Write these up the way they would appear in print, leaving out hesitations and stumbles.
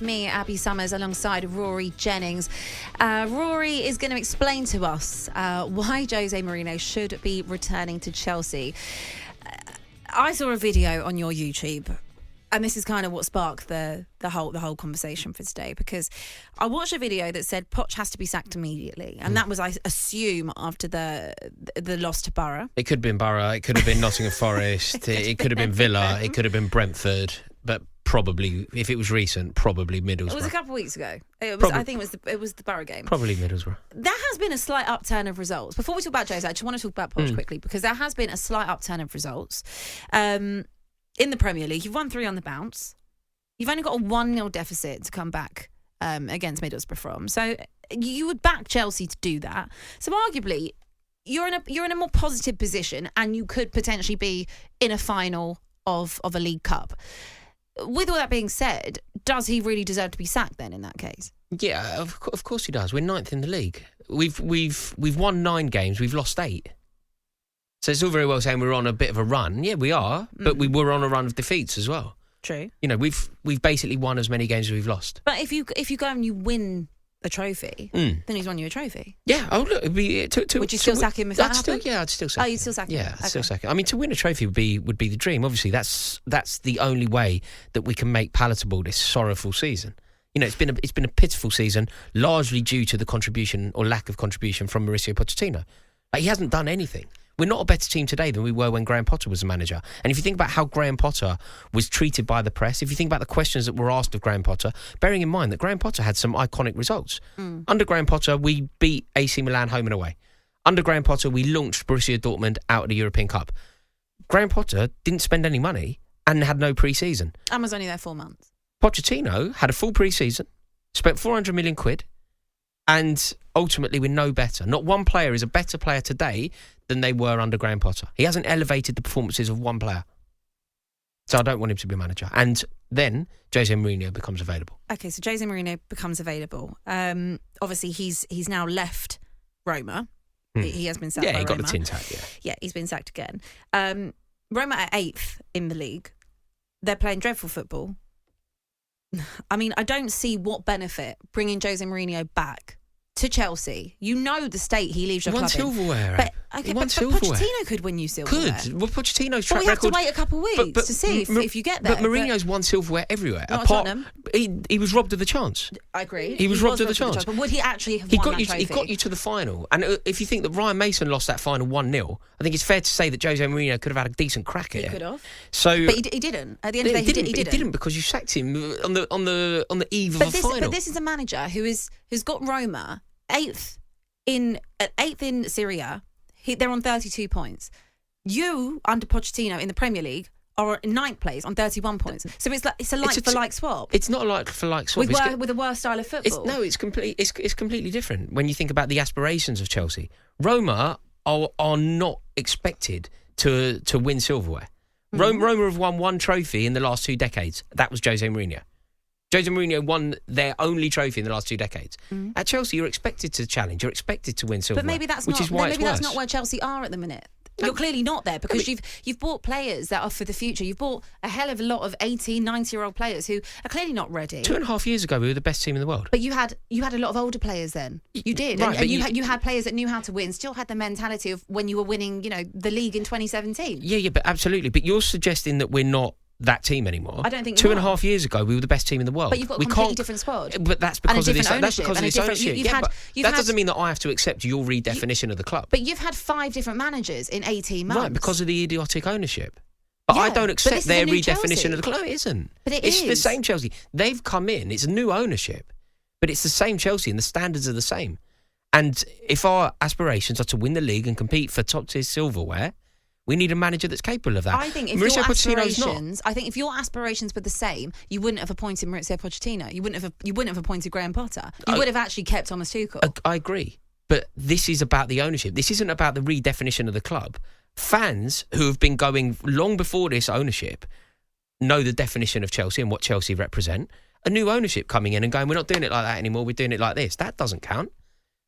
me, Abby Summers, alongside Rory Jennings. Rory is going to explain to us why José Mourinho should be returning to Chelsea. I saw a video on your YouTube, and this is kind of what sparked the whole conversation for today, because I watched a video that said Poch has to be sacked immediately, and that was, I assume, after the loss to Borough. It could have been Borough, it could have been Nottingham Forest, it could have been Villa, it could have been Brentford, but probably, if it was recent, probably Middlesbrough. It was a couple of weeks ago. I think it was the Borough game. Probably Middlesbrough. There has been a slight upturn of results. Before we talk about Jose, I just want to talk about Poch quickly, because there has been a slight upturn of results. In the Premier League, you've won 3 on the bounce. You've only got a 1-0 deficit to come back against Middlesbrough from. So you would back Chelsea to do that. So arguably, you're in a more positive position, and you could potentially be in a final of a League Cup. With all that being said, does he really deserve to be sacked then in that case? Yeah, of course he does. We're 9th in the league. We've won 9 games. We've lost 8. So it's all very well saying we're on a bit of a run. Yeah, we are, but we were on a run of defeats as well. True. You know, we've basically won as many games as we've lost. But if you go and you win a trophy, then he's won you a trophy. Yeah. Oh, look, it'd be would you still sack him if that happened? I'd still sack him. Oh, you'd still sack him? Yeah, I'd still sack him. I mean, to win a trophy would be the dream. Obviously, that's the only way that we can make palatable this sorrowful season. You know, it's been a pitiful season, largely due to the contribution or lack of contribution from Mauricio Pochettino. Like, he hasn't done anything. We're not a better team today than we were when Graham Potter was the manager. And if you think about how Graham Potter was treated by the press, if you think about the questions that were asked of Graham Potter, bearing in mind that Graham Potter had some iconic results. Under Graham Potter, we beat AC Milan home and away. Under Graham Potter, we launched Borussia Dortmund out of the European Cup. Graham Potter didn't spend any money and had no pre-season. And was only there 4 months. Pochettino had a full pre-season, spent 400 million quid, and ultimately we're no better. Not one player is a better player today than they were under Graham Potter. He hasn't elevated the performances of one player. So I don't want him to be manager. And then José Mourinho becomes available. Okay, so José Mourinho becomes available. Obviously, he's now left Roma. He has been sacked by Roma. Yeah, he got the tin tack, Yeah, he's been sacked again. Roma are 8th in the league. They're playing dreadful football. I mean, I don't see what benefit bringing José Mourinho back to Chelsea. You know the state he leaves your club in. He won silverware. But Pochettino could win you silverware. Could. Well, Pochettino's track record... But we have to wait a couple of weeks to see if you get there. But Mourinho's won silverware everywhere. Not Tottenham. He was robbed of the chance. I agree. He was robbed of the chance. But would he actually have won that trophy? He got you to the final. And if you think that Ryan Mason lost that final 1-0, I think it's fair to say that José Mourinho could have had a decent crack at it. He could have. So, but he didn't. At the end of the day, he didn't. He didn't, because you sacked him on the eve of a final. But this is a manager who's got Roma 8th in Serie A. They're on 32 points. You, under Pochettino in the Premier League, are in 9th place on 31 points. So it's a like-for-like swap. It's not a like-for-like swap. With a worse style of football. It's completely different when you think about the aspirations of Chelsea. Roma are not expected to win silverware. Roma have won 1 trophy in the last 2 decades. That was José Mourinho. José Mourinho won their only trophy in the last 2 decades. At Chelsea, you're expected to challenge. You're expected to win silverware. But maybe that's not where Chelsea are at the minute. You're clearly not there, because you've bought players that are for the future. You've bought a hell of a lot of 18, 90-year-old players who are clearly not ready. 2.5 years ago, we were the best team in the world. But you had a lot of older players then. You did. Right, and you had players that knew how to win, still had the mentality of when you were winning, the league in 2017. Yeah, but absolutely. But you're suggesting that we're not that team anymore. I don't think 2.5 years ago we were the best team in the world. But you've got a completely different squad. But that's because of this ownership. That doesn't mean that I have to accept your redefinition of the club. But you've had 5 different managers in 18 months. Right, because of the idiotic ownership. But I don't accept their redefinition of the club. No, it isn't. But it's the same Chelsea. They've come in. It's a new ownership, but it's the same Chelsea, and the standards are the same. And if our aspirations are to win the league and compete for top-tier silverware, we need a manager that's capable of that. I think if your aspirations were the same, you wouldn't have appointed Mauricio Pochettino. You wouldn't have appointed Graham Potter. You would have actually kept Thomas Tuchel. I agree. But this is about the ownership. This isn't about the redefinition of the club. Fans who have been going long before this ownership know the definition of Chelsea and what Chelsea represent. A new ownership coming in and going, we're not doing it like that anymore, we're doing it like this. That doesn't count.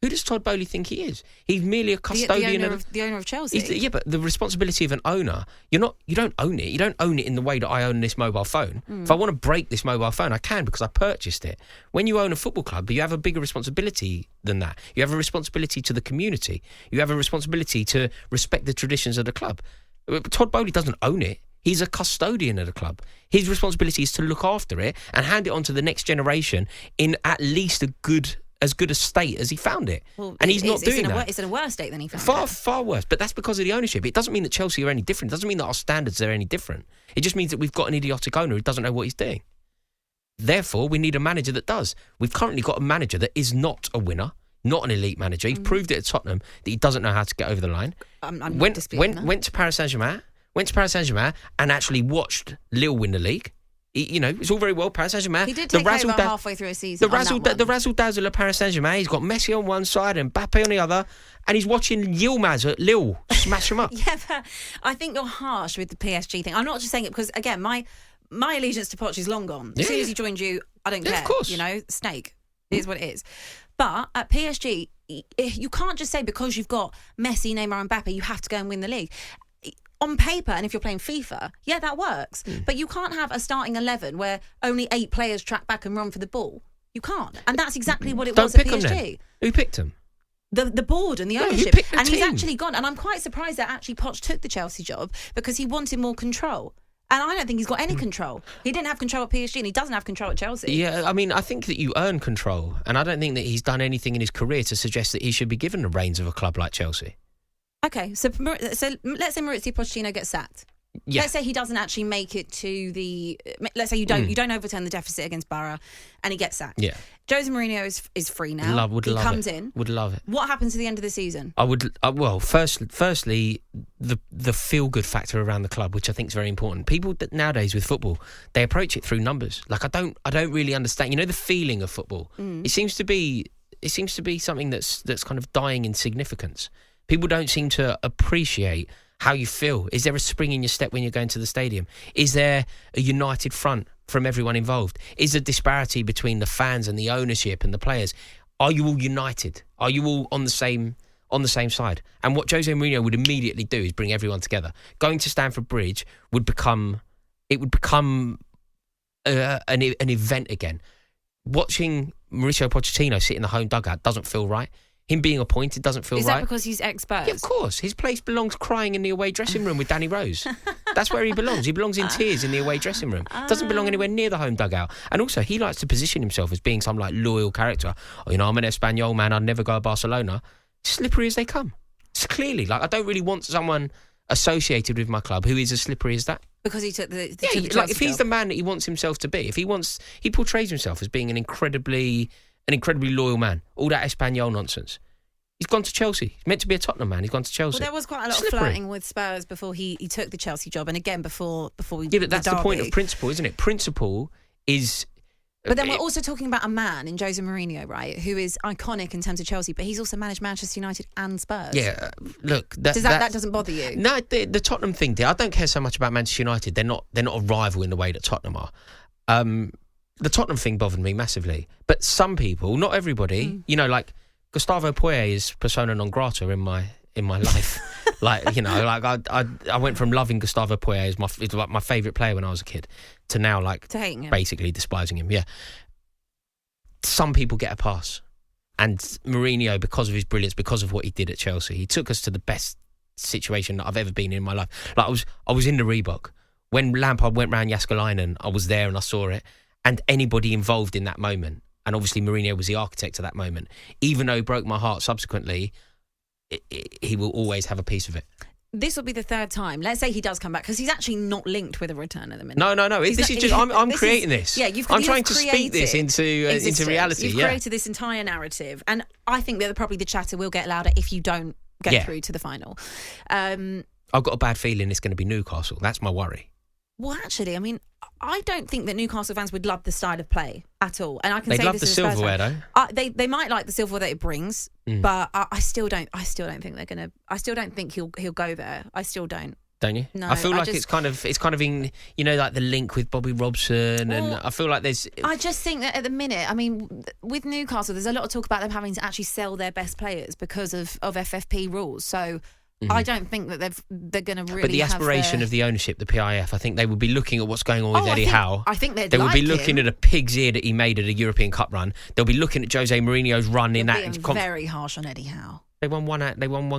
Who does Todd Boehly think he is? He's merely a custodian the owner of Chelsea. But the responsibility of an owner, you don't own it. You don't own it in the way that I own this mobile phone. If I want to break this mobile phone, I can because I purchased it. When you own a football club, you have a bigger responsibility than that. You have a responsibility to the community. You have a responsibility to respect the traditions of the club. Todd Boehly doesn't own it. He's a custodian of the club. His responsibility is to look after it and hand it on to the next generation in at least as good a state as he found it. Well, and he's not doing that. It's in a worse state than he found it. Far worse. But that's because of the ownership. It doesn't mean that Chelsea are any different. It doesn't mean that our standards are any different. It just means that we've got an idiotic owner who doesn't know what he's doing. Therefore, we need a manager that does. We've currently got a manager that is not a winner, not an elite manager. He's proved it at Tottenham that he doesn't know how to get over the line. I'm went to Paris Saint-Germain and actually watched Lille win the league. It's all very well, Paris Saint-Germain. He did take over halfway through a season. The razzle-dazzle of Paris Saint-Germain. He's got Messi on one side and Mbappe on the other, and he's watching Yilmaz at Lille smash him up. Yeah, but I think you're harsh with the PSG thing. I'm not just saying it because, again, my allegiance to Poch is long gone. As soon as he joined you, I don't care. Of course. Snake. It is what it is. But at PSG, you can't just say because you've got Messi, Neymar and Mbappe, you have to go and win the league. On paper, and if you're playing FIFA, yeah, that works. But you can't have a starting 11 where only 8 players track back and run for the ball. You can't. And that's exactly what it was at PSG. Who picked him? The board and the ownership. And he's actually gone. And I'm quite surprised that actually Poch took the Chelsea job because he wanted more control. And I don't think he's got any control. He didn't have control at PSG and he doesn't have control at Chelsea. Yeah, I mean, I think that you earn control. And I don't think that he's done anything in his career to suggest that he should be given the reins of a club like Chelsea. Okay, so let's say Mauricio Pochettino gets sacked. Yeah. Let's say he doesn't actually make it to the. Let's say you don't overturn the deficit against Borough, and he gets sacked. Yeah. José Mourinho is free now. He comes in. Would love it. What happens to the end of the season? I would. Firstly, the feel good factor around the club, which I think is very important. People that nowadays with football, they approach it through numbers. Like I don't really understand. The feeling of football. It seems to be something that's kind of dying in significance. People don't seem to appreciate how you feel. Is there a spring in your step when you're going to the stadium? Is there a united front from everyone involved? Is there disparity between the fans and the ownership and the players? Are you all united? Are you all on the same side? And what José Mourinho would immediately do is bring everyone together. Going to Stamford Bridge would become an event again. Watching Mauricio Pochettino sit in the home dugout doesn't feel right. Him being appointed doesn't feel right. Is that because he's ex-Spurs? Yeah, of course. His place belongs crying in the away dressing room with Danny Rose. That's where he belongs. He belongs in tears in the away dressing room. Doesn't belong anywhere near the home dugout. And also, he likes to position himself as being some loyal character. I'm an Espanyol man. I'd never go to Barcelona. Slippery as they come. It's clearly I don't really want someone associated with my club who is as slippery as that. Because he took the if he's the man that he wants himself to be, he portrays himself as being an incredibly loyal man. All that Espanyol nonsense. He's gone to Chelsea. He's meant to be a Tottenham man. He's gone to Chelsea. Well, there was quite a lot of flirting with Spurs before he took the Chelsea job, and again before we. Yeah, but that's the point of principle, isn't it? Principle is. But then we're also talking about a man in José Mourinho, right, who is iconic in terms of Chelsea, but he's also managed Manchester United and Spurs. Yeah, look, that doesn't bother you? No, the Tottenham thing. I don't care so much about Manchester United. They're not a rival in the way that Tottenham are. The Tottenham thing bothered me massively. But some people, not everybody, Gustavo Poyet is persona non grata in my life. I went from loving Gustavo Poyet as my favourite player when I was a kid to now to hating him. Basically despising him. Yeah. Some people get a pass. And Mourinho, because of his brilliance, because of what he did at Chelsea, he took us to the best situation that I've ever been in my life. I was in the Reebok. When Lampard went round Jaskalainen, I was there and I saw it. And anybody involved in that moment, and obviously Mourinho was the architect of that moment, even though he broke my heart subsequently, he will always have a piece of it. This will be the third time. Let's say he does come back, because he's actually not linked with a return at the minute. No. I'm creating this. Yeah, I'm trying to speak this into reality. You've created this entire narrative, and I think that probably the chatter will get louder if you don't get through to the final. I've got a bad feeling it's going to be Newcastle. That's my worry. Well, actually, I mean, I don't think that Newcastle fans would love the style of play at all. And I can They'd say love this the as silverware, though. They might like the silverware that it brings, but I still don't think they're gonna. I still don't think he'll go there. I still don't. don't you? No, I feel like it's kind of in, like the link with Bobby Robson, and I feel like there's. I just think that at the minute, I mean, with Newcastle, there's a lot of talk about them having to actually sell their best players because of FFP rules. So. I don't think that they're going to really. But the aspiration of the ownership, the PIF, I think they would be looking at what's going on with Eddie Howe. I think they would be looking at a pig's ear that he made at a European Cup run. They'll be looking at José Mourinho's run in that. Very harsh on Eddie Howe. They won one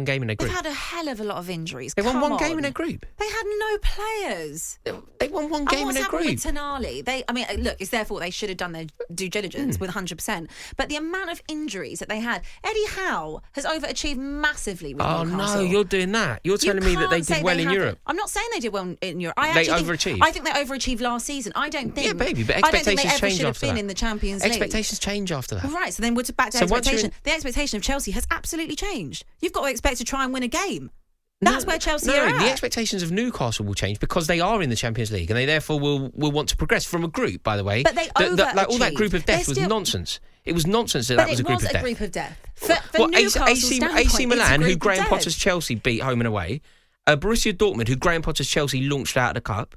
game in their group. They've had a hell of a lot of injuries. They won one game in their group. They had no players. They won one game in their group. With Tonali? Look, it's their fault. They should have done their due diligence with 100%. But the amount of injuries that they had, Eddie Howe has overachieved massively with Newcastle. Oh no, you're doing that. You're telling me that they did well in Europe. I'm not saying they did well in Europe. They overachieved. I think they overachieved last season. I don't think. Yeah, baby, but expectations change after that. I don't think they ever should have been in the Champions League. Expectations change after that. Right. So then we're back to expectation. The expectation of Chelsea has absolutely changed. You've got to expect to try and win a game. That's where Chelsea are at. The expectations of Newcastle will change because they are in the Champions League and they therefore will want to progress from a group, by the way. But they overachieved. All that group of death was nonsense. It was nonsense that was a group of death. But it was a group of death. For Newcastle's standpoint, AC Milan, who Graham Potter's Potter's Chelsea beat home and away, Borussia Dortmund, who Graham Potter's Chelsea launched out of the cup,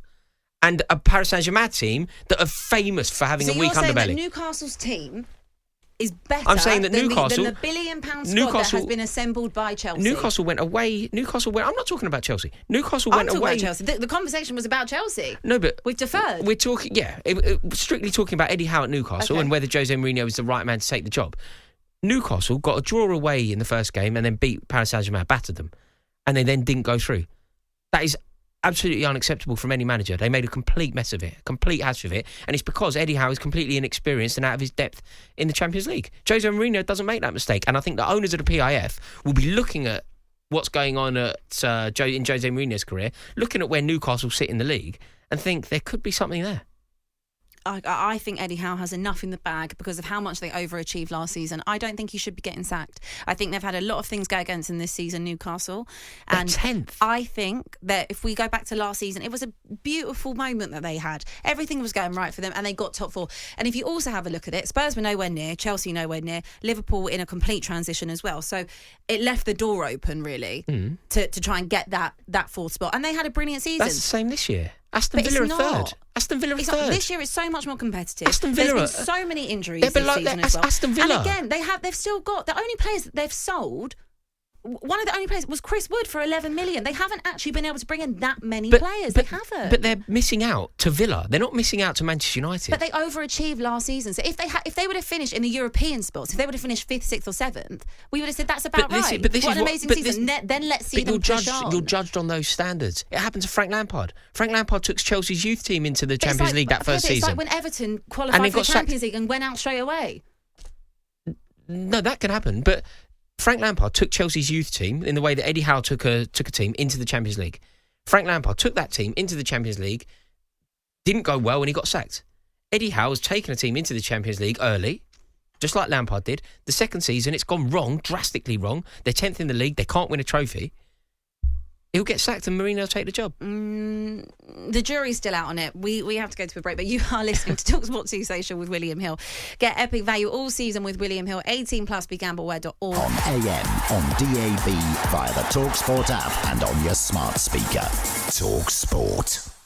and a Paris Saint-Germain team that are famous for having a weak underbelly. So you're saying that Newcastle's team is better I'm saying that than Newcastle, the £1 billion squad that has been assembled by Chelsea. Newcastle went away. I'm not talking about Chelsea. Newcastle went away. About Chelsea. The conversation was about Chelsea. No, but we've deferred. We're talking, strictly talking about Eddie Howe at Newcastle and whether Jose Mourinho is the right man to take the job. Newcastle got a draw away in the first game and then beat Paris Saint-Germain, battered them, and they then didn't go through. That is absolutely unacceptable from any manager. They made a complete mess of it, a complete hash of it, and it's because Eddie Howe is completely inexperienced and out of his depth in the Champions League. Jose Mourinho doesn't make that mistake, and I think the owners of the PIF will be looking at what's going on in Jose Mourinho's career, looking at where Newcastle sit in the league, and think there could be something there. I think Eddie Howe has enough in the bag because of how much they overachieved last season. I don't think he should be getting sacked. I think they've had a lot of things go against them this season, Newcastle. And 10th. I think that if we go back to last season, it was a beautiful moment that they had. Everything was going right for them and they got top 4. And if you also have a look at it, Spurs were nowhere near, Chelsea nowhere near, Liverpool in a complete transition as well. So it left the door open, really, to try and get that 4th spot. And they had a brilliant season. That's the same this year. Aston Villa are third. Aston Villa are third. This year it's so much more competitive. Aston Villa There's been so many injuries this season as well. Aston Villa. And again, they've still got the only players that they've sold. One of the only players was Chris Wood for 11 million. They haven't actually been able to bring in that many players. They haven't. But they're missing out to Villa. They're not missing out to Manchester United. But they overachieved last season. So if they would have finished in the European spots, if they would have finished 5th, 6th or 7th, we would have said that's about right. What an amazing season. Then let's see them push on. You're judged on those standards. It happened to Frank Lampard. Frank Lampard took Chelsea's youth team into the Champions League that first season. It's like when Everton qualified for the Champions League and went out straight away. No, that can happen, but Frank Lampard took Chelsea's youth team in the way that Eddie Howe took a team into the Champions League. Frank Lampard took that team into the Champions League, didn't go well, and he got sacked. Eddie Howe has taken a team into the Champions League early, just like Lampard did. The second season, it's gone wrong, drastically wrong. They're 10th in the league. They can't win a trophy. He'll get sacked and Mourinho will take the job. The jury's still out on it. We have to go to a break, but you are listening to talkSPORT 2 Social with William Hill. Get epic value all season with William Hill. 18+, begambleaware.org. On AM, on DAB, via the talkSPORT app and on your smart speaker. talkSPORT.